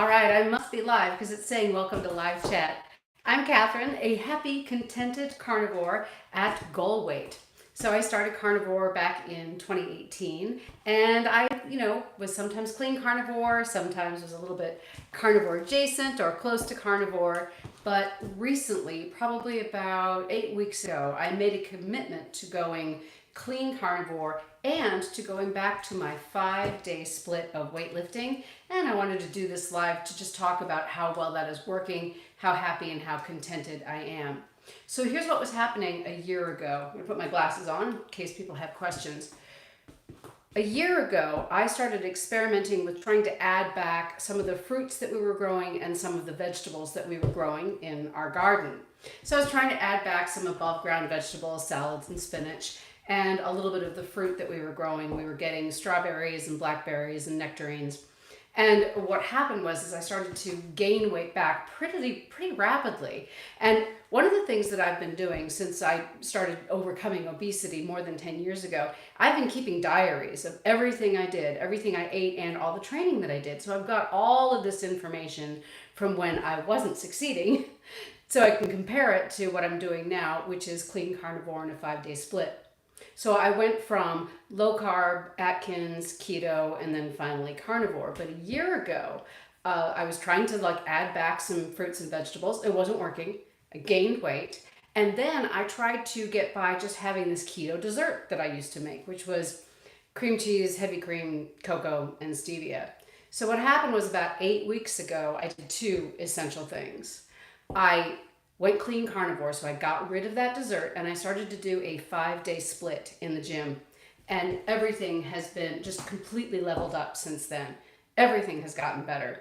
All right, I must be live because it's saying welcome to live chat. I'm Catherine, a happy, contented carnivore at goal weight. So I started carnivore back in 2018, and I was sometimes clean carnivore, sometimes was a little bit carnivore adjacent or close to carnivore. But recently, probably about 8 weeks ago, I made a commitment to going clean carnivore and to going back to my 5 day split of weightlifting. And I wanted to do this live to just talk about how well that is working, how happy and how contented I am. So here's what was happening a year ago. I'm going to put my glasses on in case people have questions. A year ago, I started experimenting with trying to add back some of the fruits that we were growing and some of the vegetables that we were growing in our garden. So I was trying to add back some above ground vegetables, salads and spinach, and a little bit of the fruit that we were growing. We were getting strawberries and blackberries and nectarines. And what happened was I started to gain weight back pretty rapidly. And one of the things that I've been doing since I started overcoming obesity more than 10 years ago, I've been keeping diaries of everything I did, everything I ate, and all the training that I did. So I've got all of this information from when I wasn't succeeding, so I can compare it to what I'm doing now, which is clean carnivore and a 5 day split. So I went from low carb, Atkins, keto, and then finally carnivore. But a year ago, I was trying to add back some fruits and vegetables. It wasn't working. I gained weight. And then I tried to get by just having this keto dessert that I used to make, which was cream cheese, heavy cream, cocoa, and stevia. So what happened was about 8 weeks ago, I did two essential things. I went clean carnivore, so I got rid of that dessert and I started to do a 5 day split in the gym. And everything has been just completely leveled up since then. Everything has gotten better.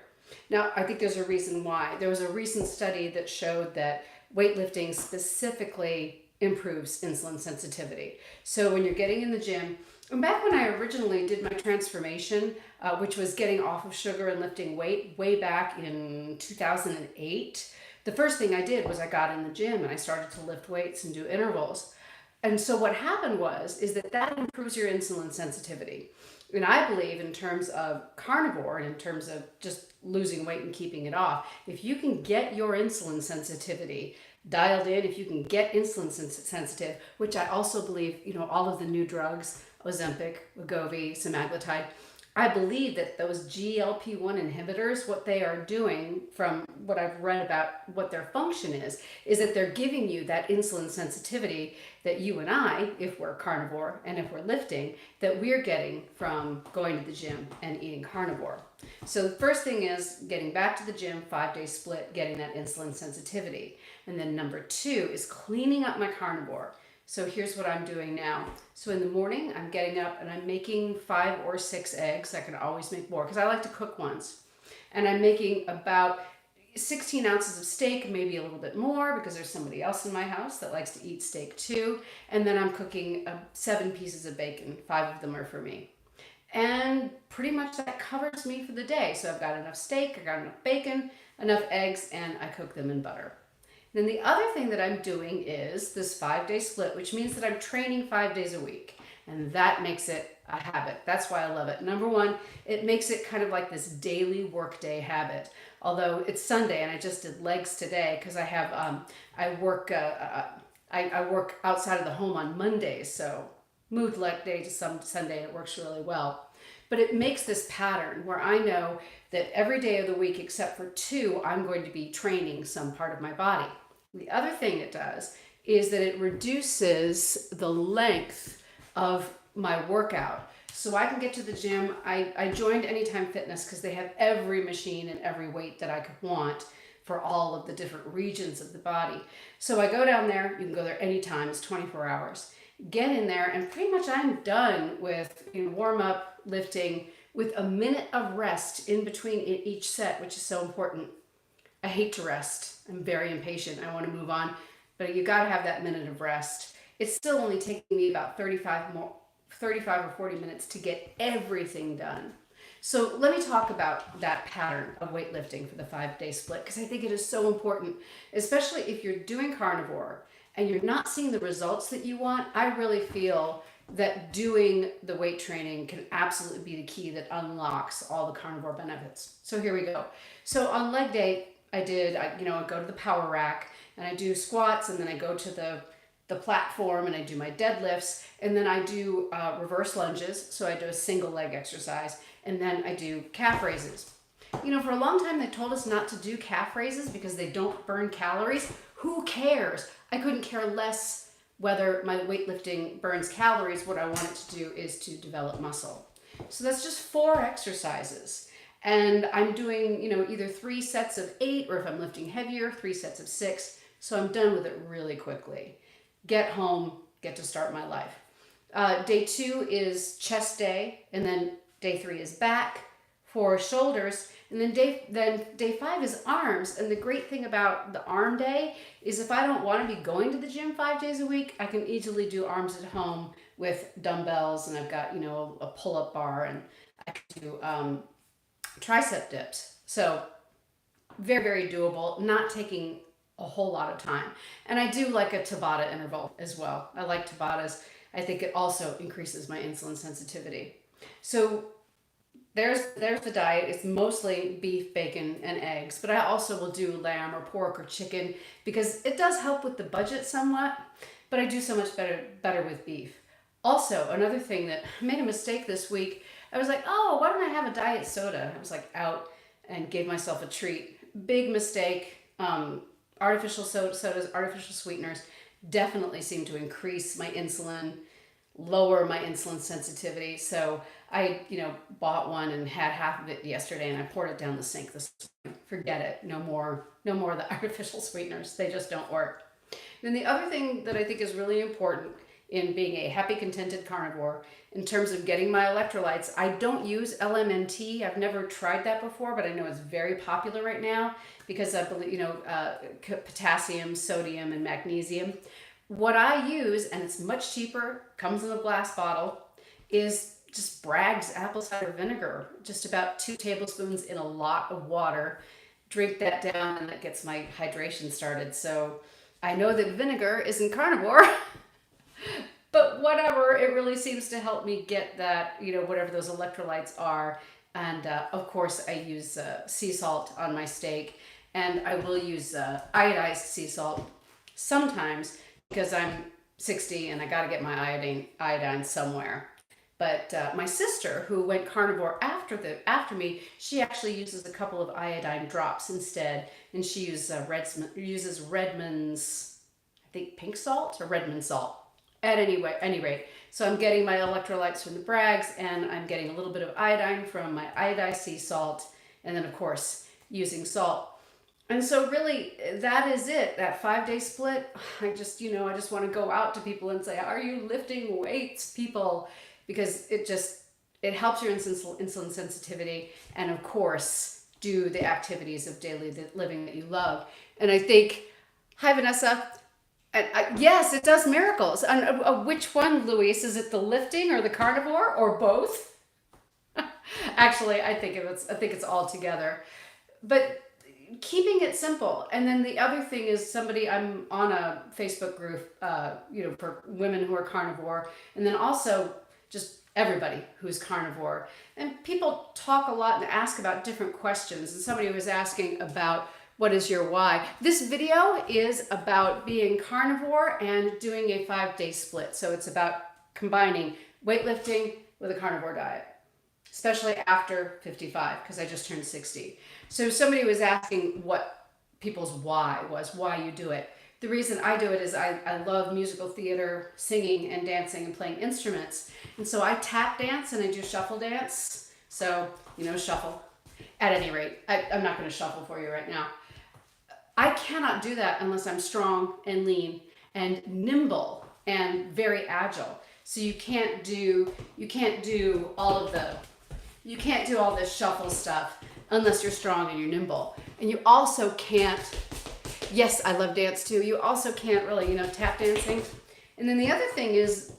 Now, I think there's a reason why. There was a recent study that showed that weightlifting specifically improves insulin sensitivity. So when you're getting in the gym, and back when I originally did my transformation, which was getting off of sugar and lifting weight way back in 2008, the first thing I did was I got in the gym and I started to lift weights and do intervals. And so what happened is that improves your insulin sensitivity. And I believe in terms of carnivore and in terms of just losing weight and keeping it off, if you can get your insulin sensitivity dialed in, if you can get insulin sensitive, which I also believe, all of the new drugs, Ozempic, Wegovy, semaglutide, I believe that those GLP-1 inhibitors, what they are doing, from what I've read about what their function is that they're giving you that insulin sensitivity that you and I, if we're carnivore and if we're lifting, that we're getting from going to the gym and eating carnivore. So the first thing is getting back to the gym, 5 day split, getting that insulin sensitivity. And then number two is cleaning up my carnivore. So here's what I'm doing now. So in the morning, I'm getting up and I'm making 5 or 6 eggs. I can always make more because I like to cook once. And I'm making about 16 ounces of steak, maybe a little bit more because there's somebody else in my house that likes to eat steak too. And then I'm cooking 7 pieces of bacon. 5 of them are for me. And pretty much that covers me for the day. So I've got enough steak, I got enough bacon, enough eggs, and I cook them in butter. Then the other thing that I'm doing is this 5 day split, which means that I'm training 5 days a week. And that makes it a habit. That's why I love it. Number one, it makes it kind of like this daily workday habit. Although it's Sunday and I just did legs today because I have, I work outside of the home on Mondays. So moved leg day to some Sunday and it works really well. But it makes this pattern where I know that every day of the week except for 2, I'm going to be training some part of my body. The other thing it does is that it reduces the length of my workout. So I can get to the gym. I joined Anytime Fitness because they have every machine and every weight that I could want for all of the different regions of the body. So I go down there, you can go there anytime, it's 24 hours. Get in there and pretty much I'm done with warm up, lifting, with a minute of rest in between each set, which is so important. I hate to rest. I'm very impatient. I want to move on, but you got to have that minute of rest. It's still only taking me about 35 or 40 minutes to get everything done. So let me talk about that pattern of weightlifting for the 5 day split because I think it is so important, especially if you're doing carnivore and you're not seeing the results that you want. I really feel that doing the weight training can absolutely be the key that unlocks all the carnivore benefits. So here we go. So on leg day, I go to the power rack and I do squats, and then I go to the platform and I do my deadlifts, and then I do reverse lunges. So I do a single leg exercise, and then I do calf raises. For a long time they told us not to do calf raises because they don't burn calories. Who cares? I couldn't care less whether my weightlifting burns calories. What I wanted to do is to develop muscle. So that's just 4 exercises. And I'm doing, either 3 sets of 8, or if I'm lifting heavier, 3 sets of 6. So I'm done with it really quickly. Get home, get to start my life. Day 2 is chest day, and then day 3 is back for shoulders, and then day 5 is arms. And the great thing about the arm day is if I don't want to be going to the gym 5 days a week, I can easily do arms at home with dumbbells, and I've got a pull-up bar, and I can do tricep dips. So very, very doable, not taking a whole lot of time. And I do like a Tabata interval as well. I like Tabatas. I think it also increases my insulin sensitivity. So there's the diet. It's mostly beef, bacon, and eggs, but I also will do lamb or pork or chicken because it does help with the budget somewhat, but I do so much better with beef. Also, another thing that I made a mistake this week, I was like, oh, why don't I have a diet soda? I was like out and gave myself a treat. Big mistake. Artificial sodas, artificial sweeteners definitely seem to increase my insulin, lower my insulin sensitivity. So I, bought one and had half of it yesterday, and I poured it down the sink this morning. Forget it. No more of the artificial sweeteners. They just don't work. Then the other thing that I think is really important in being a happy, contented carnivore, in terms of getting my electrolytes, I don't use LMNT. I've never tried that before, but I know it's very popular right now because I believe, potassium, sodium, and magnesium. What I use, and it's much cheaper, comes in a glass bottle, is just Bragg's apple cider vinegar, just about 2 tablespoons in a lot of water. Drink that down, and that gets my hydration started. So I know that vinegar isn't carnivore, but whatever, it really seems to help me get that, whatever those electrolytes are. And of course, I use sea salt on my steak, and I will use iodized sea salt sometimes because I'm 60 and I got to get my iodine somewhere. But my sister, who went carnivore after me, she actually uses a couple of iodine drops instead, and she uses Redmond's, I think, pink salt or Redmond salt. At any rate, so I'm getting my electrolytes from the Bragg's, and I'm getting a little bit of iodine from my iodized sea salt, and then of course using salt. And so really that is it, that 5-day split. I just want to go out to people and say, are you lifting weights, people? Because it helps your insulin sensitivity, and of course do the activities of daily living that you love. And I think, hi Vanessa. Yes, it does miracles. And which one, Luis? Is it the lifting or the carnivore or both? Actually, I think it's all together. But keeping it simple. And then the other thing is I'm on a Facebook group, for women who are carnivore, and then also just everybody who's carnivore. And people talk a lot and ask about different questions. And somebody was asking about, what is your why? This video is about being carnivore and doing a 5-day split. So it's about combining weightlifting with a carnivore diet, especially after 55, because I just turned 60. So somebody was asking what people's why was, why you do it. The reason I do it is I love musical theater, singing and dancing and playing instruments. And so I tap dance and I do shuffle dance. So, shuffle. At any rate, I'm not going to shuffle for you right now. I cannot do that unless I'm strong and lean and nimble and very agile. So you can't do all this shuffle stuff unless you're strong and you're nimble. And you also can't, yes, I love dance too. You also can't really, tap dancing. And then the other thing is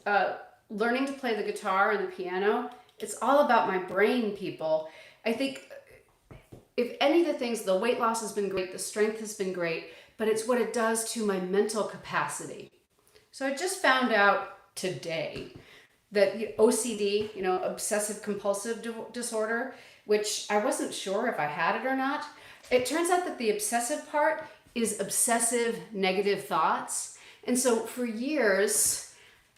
learning to play the guitar and the piano. It's all about my brain, people. I think if any of the things, the weight loss has been great, the strength has been great, but it's what it does to my mental capacity. So I just found out today that OCD, obsessive compulsive disorder, which I wasn't sure if I had it or not. It turns out that the obsessive part is obsessive negative thoughts. And so for years,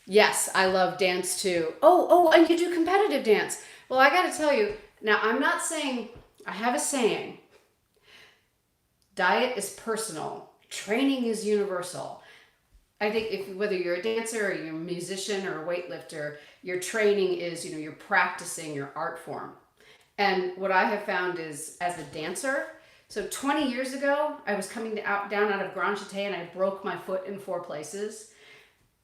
yes, I love dance too. Oh, and you do competitive dance. Well, I got to tell you, now I'm not saying, I have a saying, diet is personal, training is universal. I think if whether you're a dancer or you're a musician or a weightlifter, your training is, you're practicing your art form. And what I have found is as a dancer, so 20 years ago, I was coming down out of Grand Châté and I broke my foot in 4 places.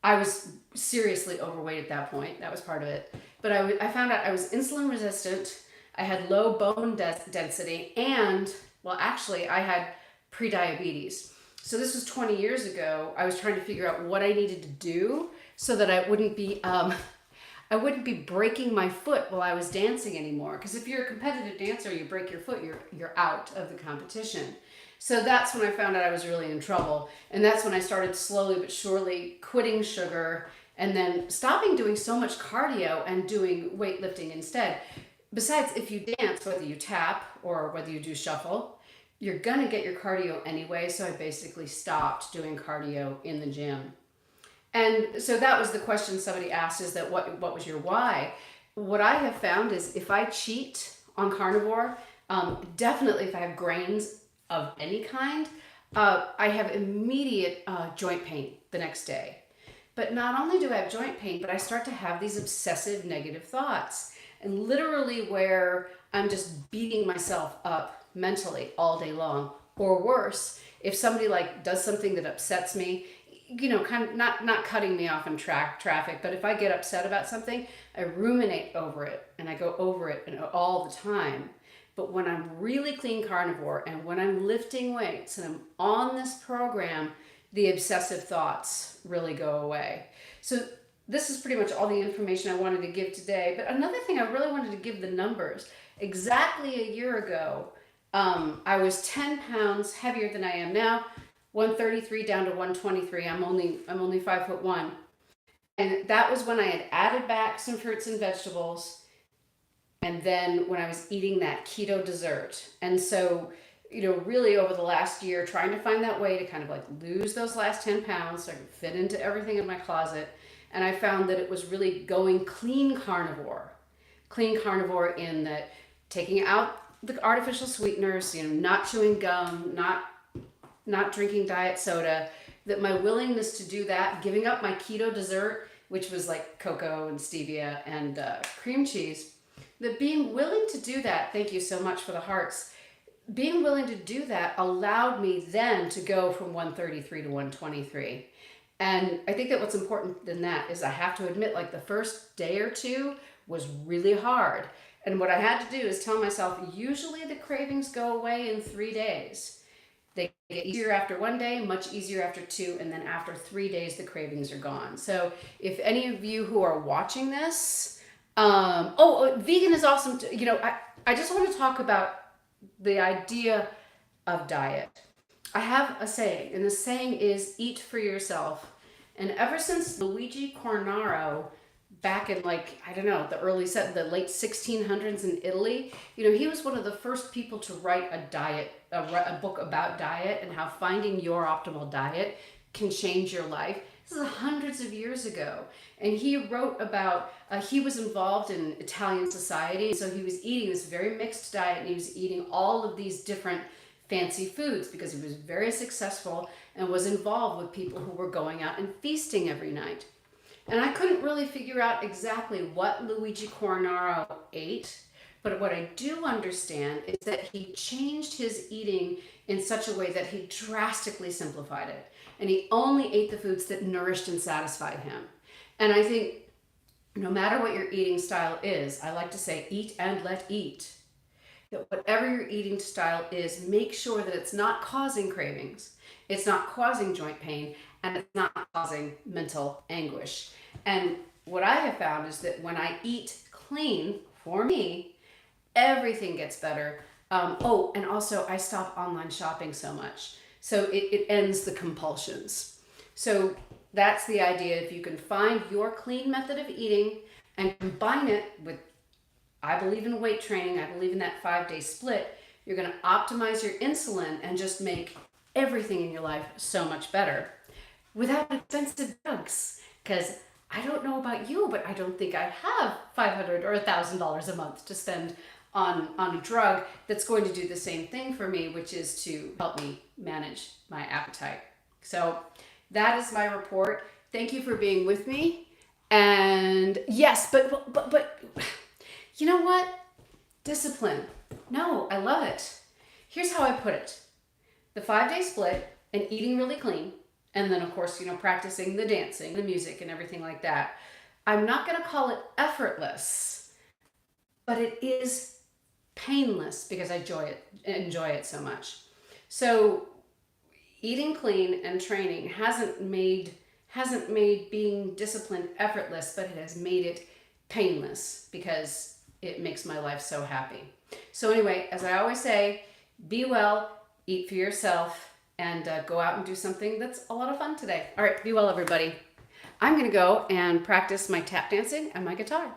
I was seriously overweight at that point. That was part of it. But I found out I was insulin resistant. I had low bone density and, well, actually, I had prediabetes. So this was 20 years ago. I was trying to figure out what I needed to do so that I wouldn't be breaking my foot while I was dancing anymore. Because if you're a competitive dancer, you break your foot, you're out of the competition. So that's when I found out I was really in trouble. And that's when I started slowly but surely quitting sugar and then stopping doing so much cardio and doing weightlifting instead. Besides, if you dance, whether you tap or whether you do shuffle, you're gonna get your cardio anyway. So I basically stopped doing cardio in the gym. And so that was the question somebody asked, is that what was your why? What I have found is if I cheat on carnivore, definitely if I have grains of any kind, I have immediate joint pain the next day. But not only do I have joint pain, but I start to have these obsessive negative thoughts, and literally where I'm just beating myself up mentally all day long. Or worse, if somebody like does something that upsets me, kind of not cutting me off in traffic, but if I get upset about something, I ruminate over it and I go over it all the time. But when I'm really clean carnivore and when I'm lifting weights and I'm on this program, the obsessive thoughts really go away. So this is pretty much all the information I wanted to give today. But another thing, I really wanted to give the numbers. Exactly a year ago, I was 10 pounds heavier than I am now. 133 down to 123. I'm only 5'1", and that was when I had added back some fruits and vegetables, and then when I was eating that keto dessert. And so, really over the last year, trying to find that way to kind of like lose those last 10 pounds so I could fit into everything in my closet. And I found that it was really going clean carnivore in that taking out the artificial sweeteners, not chewing gum, not drinking diet soda, that my willingness to do that, giving up my keto dessert, which was like cocoa and stevia and cream cheese, that being willing to do that, thank you so much for the hearts, being willing to do that allowed me then to go from 133 to 123. And I think that what's important than that is I have to admit, like the first day or two was really hard. And what I had to do is tell myself, usually the cravings go away in 3 days. They get easier after 1 day, much easier after 2, and then after 3 days, the cravings are gone. So if any of you who are watching this, vegan is awesome. I just want to talk about the idea of diet. I have a saying, and the saying is eat for yourself. And ever since Luigi Cornaro, back in the late 1600s in Italy, he was one of the first people to write a book about diet and how finding your optimal diet can change your life. This is hundreds of years ago. And he wrote about, he was involved in Italian society. So he was eating this very mixed diet, and he was eating all of these different fancy foods because he was very successful and was involved with people who were going out and feasting every night. And I couldn't really figure out exactly what Luigi Cornaro ate, but what I do understand is that he changed his eating in such a way that he drastically simplified it. And he only ate the foods that nourished and satisfied him. And I think no matter what your eating style is, I like to say eat and let eat. That whatever your eating style is, make sure that it's not causing cravings, it's not causing joint pain, and it's not causing mental anguish. And what I have found is that when I eat clean, for me, everything gets better. And also I stop online shopping so much. So it ends the compulsions. So that's the idea. If you can find your clean method of eating, and combine it with, I believe in weight training, I believe in that 5-day split, you're going to optimize your insulin and just make everything in your life so much better without expensive drugs. Because I don't know about you, but I don't think I have $500 or $1,000 a month to spend on a drug that's going to do the same thing for me, which is to help me manage my appetite. So that is my report. Thank you for being with me. And yes, but you know what? Discipline. No, I love it. Here's how I put it. The 5-day split and eating really clean, and then of course, practicing the dancing, the music and everything like that. I'm not going to call it effortless, but it is painless because I enjoy it so much. So eating clean and training hasn't made being disciplined effortless, but it has made it painless because it makes my life so happy. So anyway, as I always say, be well, eat for yourself, and go out and do something that's a lot of fun today. All right, be well, everybody. I'm going to go and practice my tap dancing and my guitar.